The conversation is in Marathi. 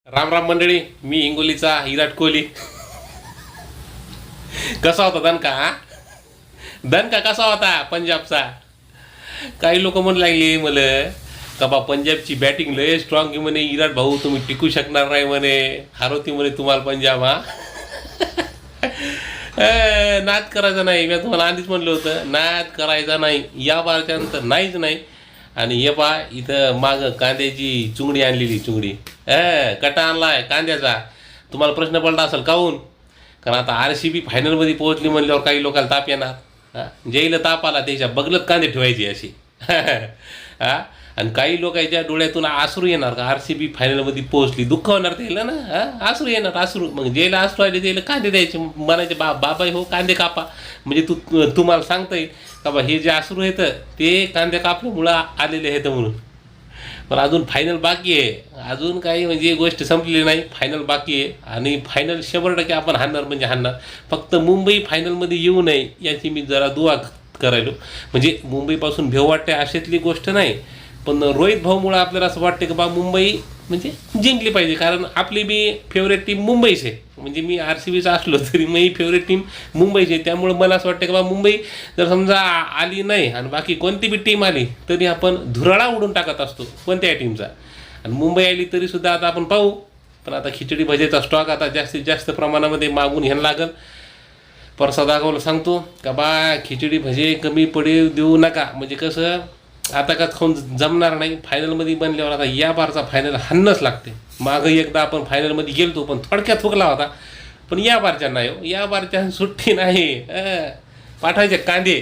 राम राम मंडळी, मी हिंगोलीचा विराट कोहली. कसा होता दणका? दणका कसा होता पंजाबचा? काही लोक म्हणू लागले मला का बा पंजाबची बॅटिंग लय स्ट्रॉंग आहे म्हणे, विराट भाऊ तुम्ही टिकू शकणार नाही म्हणे, हरवती म्हणे तुम्हाला पंजाब. हा नाद करायचा नाही. मी तुम्हाला आधीच म्हणलं होतं नाद करायचा नाही, या बारच्या नंतर नाहीच नाही. आणि हे पा इथं माग कांद्याची चुंगडी आणलेली, चुंगडी कटा आणलाय कांद्याचा. तुम्हाला प्रश्न पडला असेल काहून? कारण आता RCB फायनलमध्ये पोहोचली म्हणल्यावर काही लोकांना ताप येणार. जेईला ताप आला त्याच्या बगलत कांदे ठेवायचे अशी. हा आणि काही लोकांच्या डोळ्यातून आसरू येणार का RCB फायनलमध्ये पोहोचली, दुःख होणार त्याला ना. आसरू येणार, आसरू. मग जेला आसरू आले त्याला कांदे द्यायचे, म्हणायचे बाबा हो कांदे कापा. म्हणजे तुम्हाला सांगता येईल का बा हे जे आसरू आहेत ते कांदे कापल्यामुळं आलेले आहेत म्हणून. पण अजून फायनल बाकी आहे, अजून काही म्हणजे गोष्ट संपलेली नाही, फायनल बाकी आहे. आणि फायनल 100% आपण हाणणार म्हणजे हाणणार. फक्त मुंबई फायनलमध्ये येऊ नये याची मी जरा दुआ करायलो. म्हणजे मुंबईपासून भेव वाटते अशातली गोष्ट नाही, पण रोहित भाऊमुळं आपल्याला असं वाटतं की बा मुंबई म्हणजे जिंकली पाहिजे. कारण आपली बी फेवरेट टीम मुंबईच आहे. म्हणजे मी RCBचा असलो तरी मी फेवरेट टीम मुंबईची आहे. त्यामुळं मला असं वाटतं की बा मुंबई जर समजा आली नाही आणि बाकी कोणती बी टीम आली तरी आपण धुराळा उडून टाकत असतो कोणत्याही टीमचा. आणि मुंबई आली तरीसुद्धा आता आपण पाहू. पण आता खिचडी भजेचा स्टॉक आता जास्तीत जास्त प्रमाणामध्ये मागून घ्यायला लागेल. परसा दाखवलं सांगतो का बा खिचडी भजे कमी पडू देऊ नका. म्हणजे कसं आता का खाऊन जमणार नाही. फायनलमध्ये बनल्यावर आता या बारचा फायनल हाणणंच लागते. मागं एकदा आपण फायनलमध्ये गेलतो पण थोडक्यात हुकला होता, पण या बारच्या नाही हो, या बारच्या सुट्टी नाही. पाठवायचे कांदे.